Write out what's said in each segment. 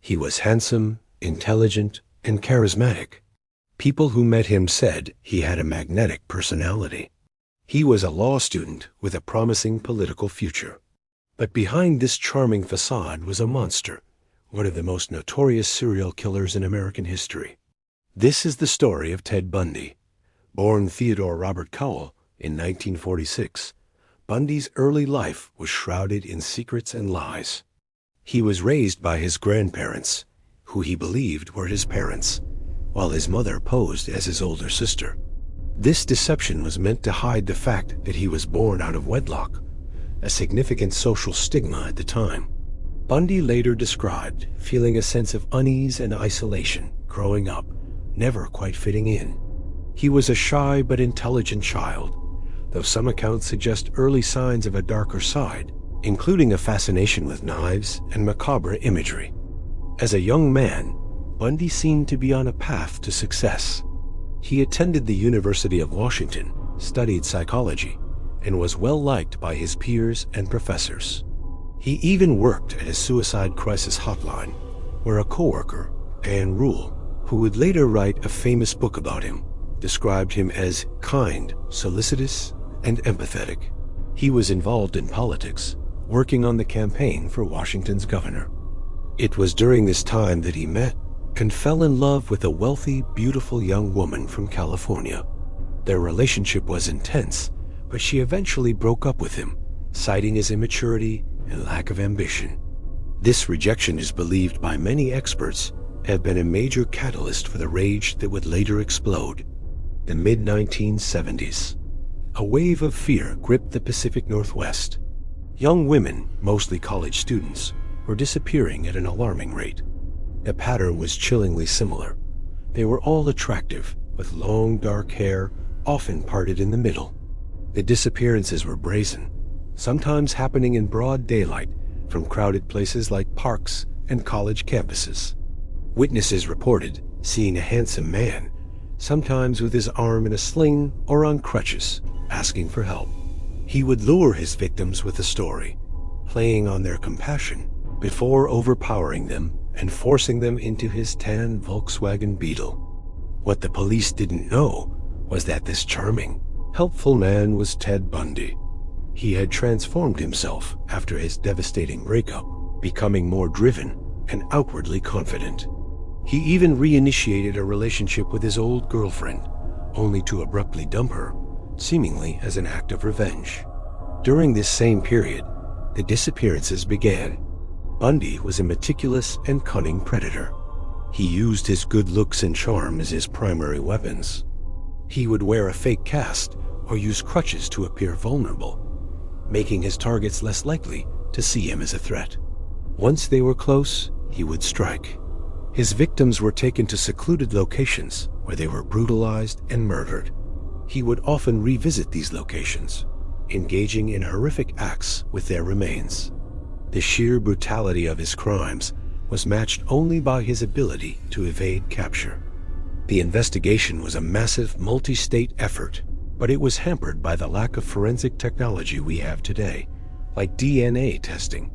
He was handsome, intelligent, and charismatic. People who met him said he had a magnetic personality. He was a law student with a promising political future. But behind this charming facade was a monster, one of the most notorious serial killers in American history. This is the story of Ted Bundy. Born Theodore Robert Cowell in 1946, Bundy's early life was shrouded in secrets and lies. He was raised by his grandparents, who he believed were his parents, while his mother posed as his older sister. This deception was meant to hide the fact that he was born out of wedlock, a significant social stigma at the time. Bundy later described feeling a sense of unease and isolation growing up, never quite fitting in. He was a shy but intelligent child, though some accounts suggest early signs of a darker side, including a fascination with knives and macabre imagery. As a young man, Bundy seemed to be on a path to success. He attended the University of Washington, studied psychology, and was well liked by his peers and professors. He even worked at a suicide crisis hotline, where a coworker, Ann Rule, who would later write a famous book about him, described him as kind, solicitous, and empathetic. He was involved in politics, working on the campaign for Washington's governor. It was during this time that he met and fell in love with a wealthy, beautiful young woman from California. Their relationship was intense, but she eventually broke up with him, citing his immaturity and lack of ambition. This rejection is believed by many experts to have been a major catalyst for the rage that would later explode. The mid-1970s. A wave of fear gripped the Pacific Northwest. Young women, mostly college students, were disappearing at an alarming rate. The pattern was chillingly similar. They were all attractive, with long dark hair, often parted in the middle. The disappearances were brazen, sometimes happening in broad daylight from crowded places like parks and college campuses. Witnesses reported seeing a handsome man, sometimes with his arm in a sling or on crutches, asking for help. He would lure his victims with a story, playing on their compassion before overpowering them and forcing them into his tan Volkswagen Beetle. What the police didn't know was that this charming, helpful man was Ted Bundy. He had transformed himself after his devastating breakup, becoming more driven and outwardly confident. He even reinitiated a relationship with his old girlfriend, only to abruptly dump her, seemingly as an act of revenge. During this same period, the disappearances began. Bundy was a meticulous and cunning predator. He used his good looks and charm as his primary weapons. He would wear a fake cast or use crutches to appear vulnerable, making his targets less likely to see him as a threat. Once they were close, he would strike. His victims were taken to secluded locations where they were brutalized and murdered. He would often revisit these locations, engaging in horrific acts with their remains. The sheer brutality of his crimes was matched only by his ability to evade capture. The investigation was a massive multi-state effort, but it was hampered by the lack of forensic technology we have today, like DNA testing.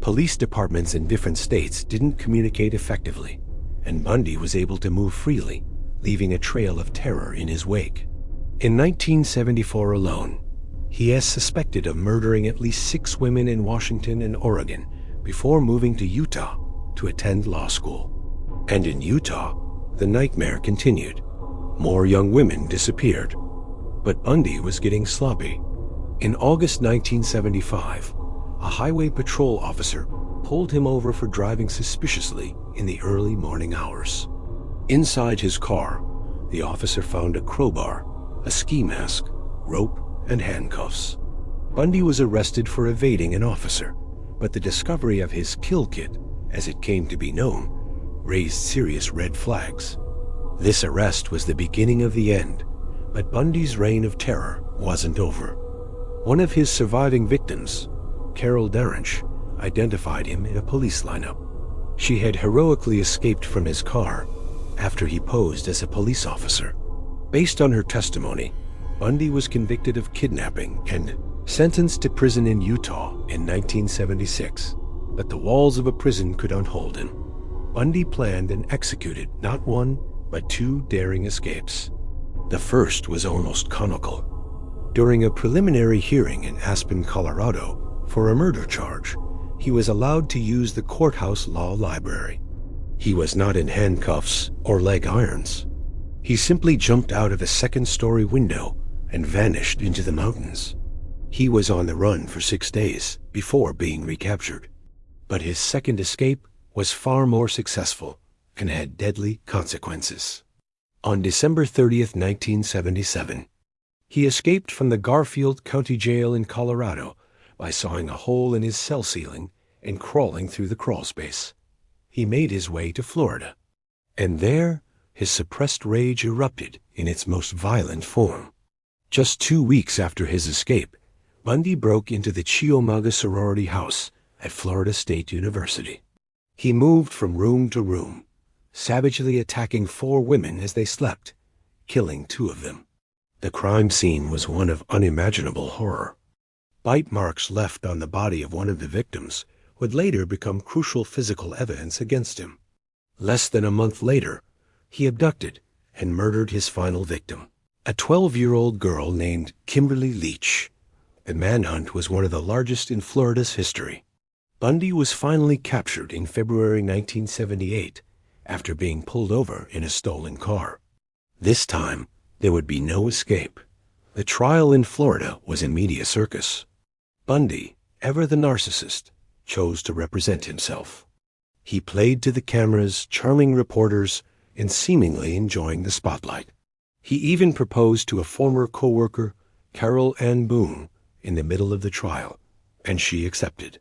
Police departments in different states didn't communicate effectively, and Bundy was able to move freely, leaving a trail of terror in his wake. In 1974 alone, he is suspected of murdering at least 6 women in Washington and Oregon before moving to Utah to attend law school. And in Utah, the nightmare continued. More young women disappeared. But Bundy was getting sloppy. In August 1975, a highway patrol officer pulled him over for driving suspiciously in the early morning hours. Inside his car, the officer found a crowbar, a ski mask, rope, and handcuffs. Bundy was arrested for evading an officer, but the discovery of his kill kit, as it came to be known, raised serious red flags. This arrest was the beginning of the end, but Bundy's reign of terror wasn't over. One of his surviving victims, Carol Darrench, identified him in a police lineup. She had heroically escaped from his car after he posed as a police officer. Based on her testimony, Bundy was convicted of kidnapping and sentenced to prison in Utah in 1976, but the walls of a prison could unhold him. Bundy planned and executed not one, but two daring escapes. The first was almost comical. During a preliminary hearing in Aspen, Colorado, for a murder charge, he was allowed to use the courthouse law library. He was not in handcuffs or leg irons. He simply jumped out of a second-story window and vanished into the mountains. He was on the run for 6 days before being recaptured. But his second escape was far more successful and had deadly consequences. On December 30th, 1977, he escaped from the Garfield County Jail in Colorado by sawing a hole in his cell ceiling and crawling through the crawlspace. He made his way to Florida, and there his suppressed rage erupted in its most violent form. Just 2 weeks after his escape, Bundy broke into the Chiomega sorority house at Florida State University. He moved from room to room, savagely attacking 4 women as they slept, killing 2 of them. The crime scene was one of unimaginable horror. Bite marks left on the body of one of the victims would later become crucial physical evidence against him. Less than a month later, he abducted and murdered his final victim, a 12-year-old girl named Kimberly Leach. The manhunt was one of the largest in Florida's history. Bundy was finally captured in February 1978 after being pulled over in a stolen car. This time, there would be no escape. The trial in Florida was a media circus. Bundy, ever the narcissist, chose to represent himself. He played to the cameras, charming reporters, and seemingly enjoying the spotlight. He even proposed to a former co-worker, Carol Ann Boone, in the middle of the trial, and she accepted.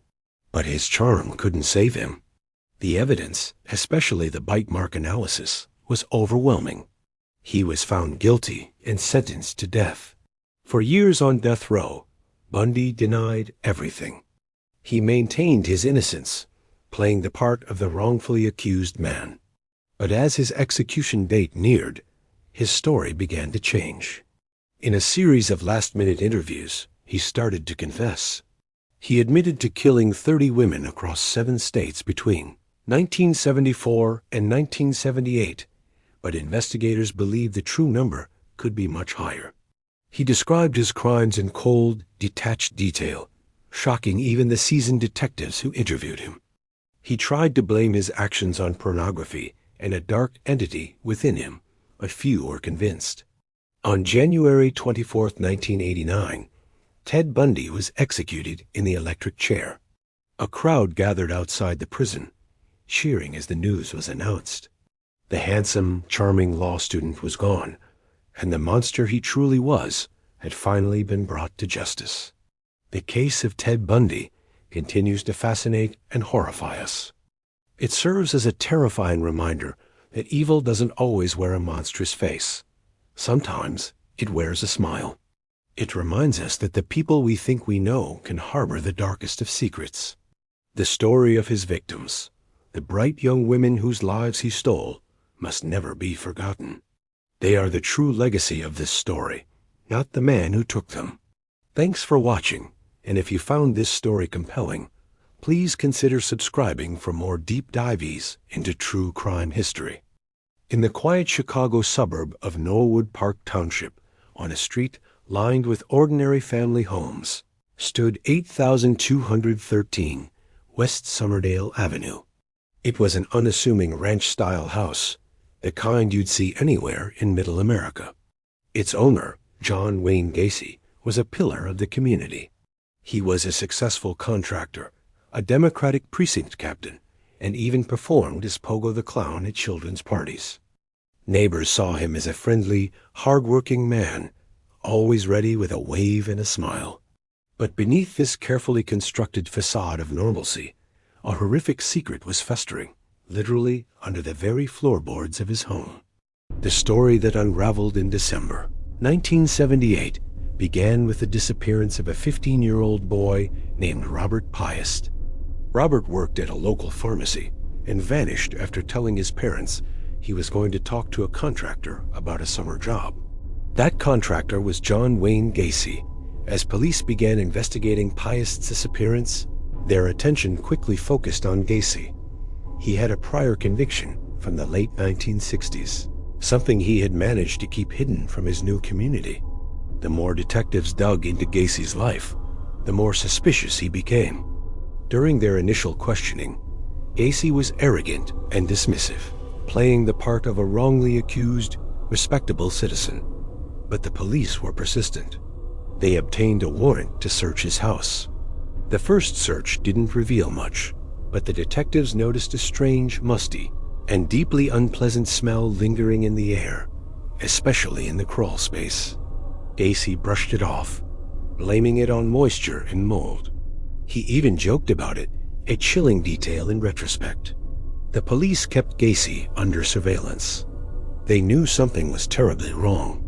But his charm couldn't save him. The evidence, especially the bite mark analysis, was overwhelming. He was found guilty and sentenced to death. For years on death row, Bundy denied everything. He maintained his innocence, playing the part of the wrongfully accused man. But as his execution date neared, his story began to change. In a series of last-minute interviews, he started to confess. He admitted to killing 30 women across 7 states between 1974 and 1978, but investigators believed the true number could be much higher. He described his crimes in cold, detached detail, shocking even the seasoned detectives who interviewed him. He tried to blame his actions on pornography and a dark entity within him. A few were convinced. On January 24, 1989, Ted Bundy was executed in the electric chair. A crowd gathered outside the prison, cheering as the news was announced. The handsome, charming law student was gone, and the monster he truly was had finally been brought to justice. The case of Ted Bundy continues to fascinate and horrify us. It serves as a terrifying reminder that evil doesn't always wear a monstrous face. Sometimes it wears a smile. It reminds us that the people we think we know can harbor the darkest of secrets. The story of his victims, the bright young women whose lives he stole, must never be forgotten. They are the true legacy of this story, not the man who took them. Thanks for watching, and if you found this story compelling, please consider subscribing for more deep dives into true crime history. In the quiet Chicago suburb of Norwood Park Township, on a street lined with ordinary family homes, stood 8213 West Somerdale Avenue. It was an unassuming ranch-style house, the kind you'd see anywhere in Middle America. Its owner, John Wayne Gacy, was a pillar of the community. He was a successful contractor, a Democratic precinct captain, and even performed as Pogo the Clown at children's parties. Neighbors saw him as a friendly, hard-working man, always ready with a wave and a smile. But beneath this carefully constructed facade of normalcy, a horrific secret was festering, literally under the very floorboards of his home. The story that unraveled in December 1978 began with the disappearance of a 15-year-old boy named Robert Piest. Robert worked at a local pharmacy and vanished after telling his parents he was going to talk to a contractor about a summer job. That contractor was John Wayne Gacy. As police began investigating Piest's disappearance, their attention quickly focused on Gacy. He had a prior conviction from the late 1960s, something he had managed to keep hidden from his new community. The more detectives dug into Gacy's life, the more suspicious he became. During their initial questioning, Gacy was arrogant and dismissive, playing the part of a wrongly accused, respectable citizen. But the police were persistent. They obtained a warrant to search his house. The first search didn't reveal much, but the detectives noticed a strange, musty, and deeply unpleasant smell lingering in the air, especially in the crawl space. Gacy brushed it off, blaming it on moisture and mold. He even joked about it, a chilling detail in retrospect. The police kept Gacy under surveillance. They knew something was terribly wrong.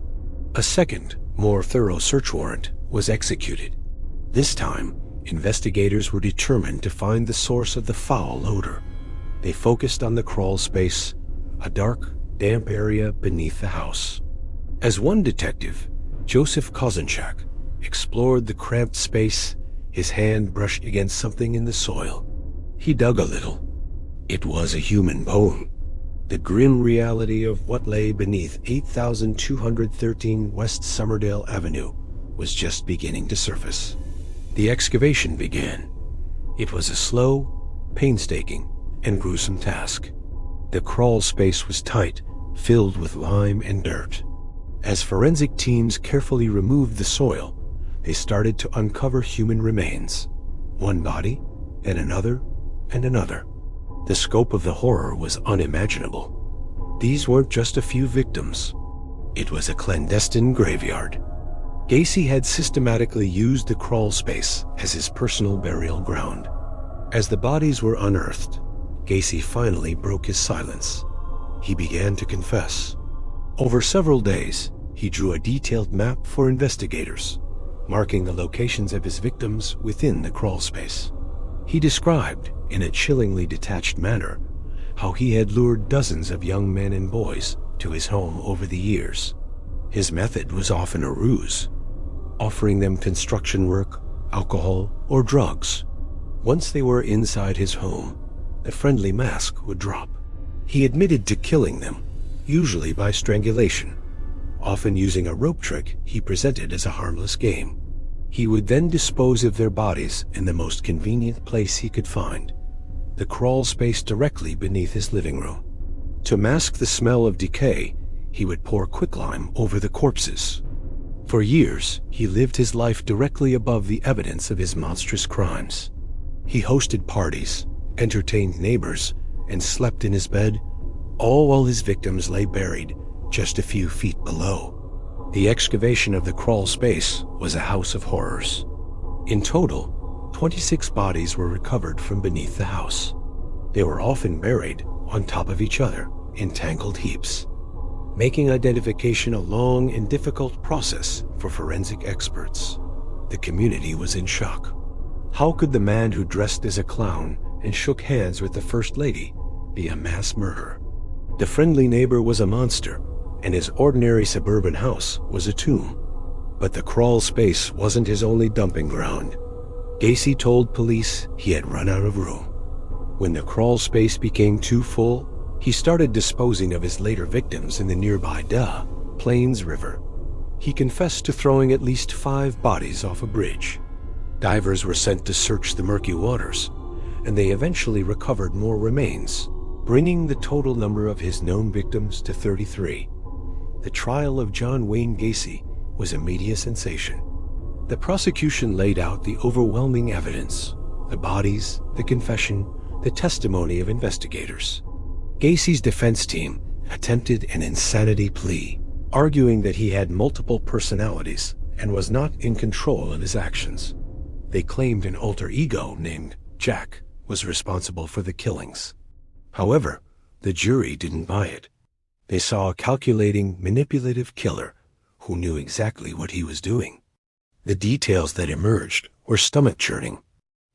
A second, more thorough search warrant was executed. This time, investigators were determined to find the source of the foul odor. They focused on the crawl space, a dark, damp area beneath the house. As one detective, Joseph Kozenchak, explored the cramped space, his hand brushed against something in the soil. He dug a little. It was a human bone. The grim reality of what lay beneath 8213 West Somerdale Avenue was just beginning to surface. The excavation began. It was a slow, painstaking, and gruesome task. The crawl space was tight, filled with lime and dirt. As forensic teams carefully removed the soil, they started to uncover human remains. One body, and another, and another. The scope of the horror was unimaginable. These weren't just a few victims. It was a clandestine graveyard. Gacy had systematically used the crawl space as his personal burial ground. As the bodies were unearthed, Gacy finally broke his silence. He began to confess. Over several days, he drew a detailed map for investigators, marking the locations of his victims within the crawl space. He described, in a chillingly detached manner, how he had lured dozens of young men and boys to his home over the years. His method was often a ruse, offering them construction work, alcohol, or drugs. Once they were inside his home, the friendly mask would drop. He admitted to killing them, usually by strangulation, often using a rope trick he presented as a harmless game. He would then dispose of their bodies in the most convenient place he could find, the crawl space directly beneath his living room. To mask the smell of decay, he would pour quicklime over the corpses. For years, he lived his life directly above the evidence of his monstrous crimes. He hosted parties, entertained neighbors, and slept in his bed, all while his victims lay buried just a few feet below. The excavation of the crawl space was a house of horrors. In total, 26 bodies were recovered from beneath the house. They were often buried on top of each other in tangled heaps, making identification a long and difficult process for forensic experts. The community was in shock. How could the man who dressed as a clown and shook hands with the First Lady be a mass murderer? The friendly neighbor was a monster, and his ordinary suburban house was a tomb. But the crawl space wasn't his only dumping ground. Gacy told police he had run out of room. When the crawl space became too full, he started disposing of his later victims in the nearby Plains River. He confessed to throwing at least 5 bodies off a bridge. Divers were sent to search the murky waters, and they eventually recovered more remains, bringing the total number of his known victims to 33. The trial of John Wayne Gacy was a media sensation. The prosecution laid out the overwhelming evidence, the bodies, the confession, the testimony of investigators. Gacy's defense team attempted an insanity plea, arguing that he had multiple personalities and was not in control of his actions. They claimed an alter ego named Jack was responsible for the killings. However, the jury didn't buy it. They saw a calculating, manipulative killer who knew exactly what he was doing. The details that emerged were stomach-churning.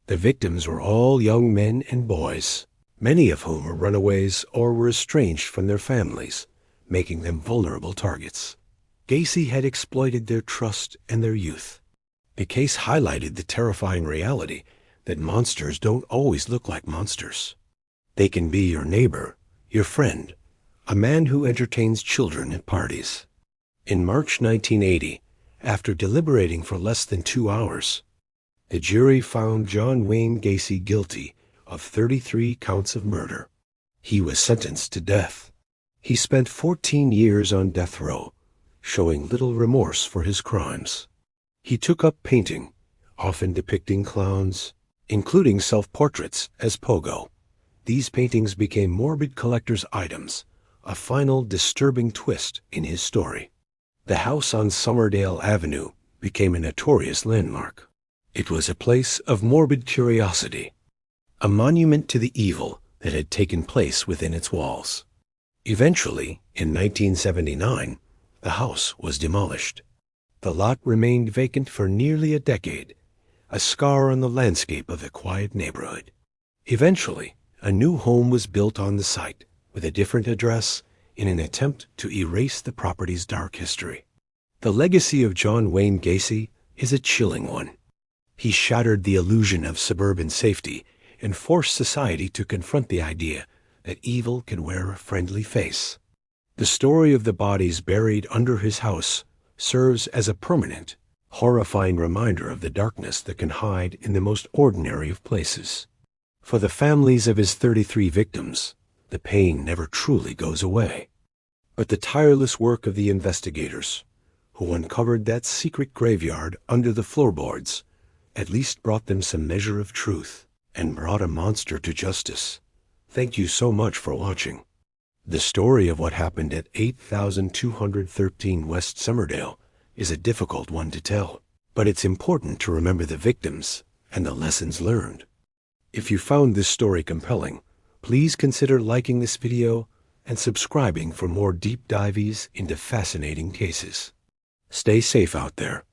The victims were all young men and boys, many of whom were runaways or were estranged from their families, making them vulnerable targets. Gacy had exploited their trust and their youth. The case highlighted the terrifying reality that monsters don't always look like monsters. They can be your neighbor, your friend, a man who entertains children at parties. In March 1980, after deliberating for less than 2 hours, the jury found John Wayne Gacy guilty of 33 counts of murder. He was sentenced to death. He spent 14 years on death row, showing little remorse for his crimes. He took up painting, often depicting clowns, including self-portraits as Pogo. These paintings became morbid collector's items, a final disturbing twist in his story. The house on Somerdale Avenue became a notorious landmark. It was a place of morbid curiosity, a monument to the evil that had taken place within its walls. Eventually, in 1979, the house was demolished. The lot remained vacant for nearly a decade, a scar on the landscape of the quiet neighborhood. Eventually, a new home was built on the site with a different address in an attempt to erase the property's dark history. The legacy of John Wayne Gacy is a chilling one. He shattered the illusion of suburban safety and forced society to confront the idea that evil can wear a friendly face. The story of the bodies buried under his house serves as a permanent, horrifying reminder of the darkness that can hide in the most ordinary of places. For the families of his 33 victims, the pain never truly goes away. But the tireless work of the investigators, who uncovered that secret graveyard under the floorboards, at least brought them some measure of truth and brought a monster to justice. Thank you so much for watching. The story of what happened at 8213 West Somerdale is a difficult one to tell, but it's important to remember the victims and the lessons learned. If you found this story compelling, please consider liking this video and subscribing for more deep dives into fascinating cases. Stay safe out there.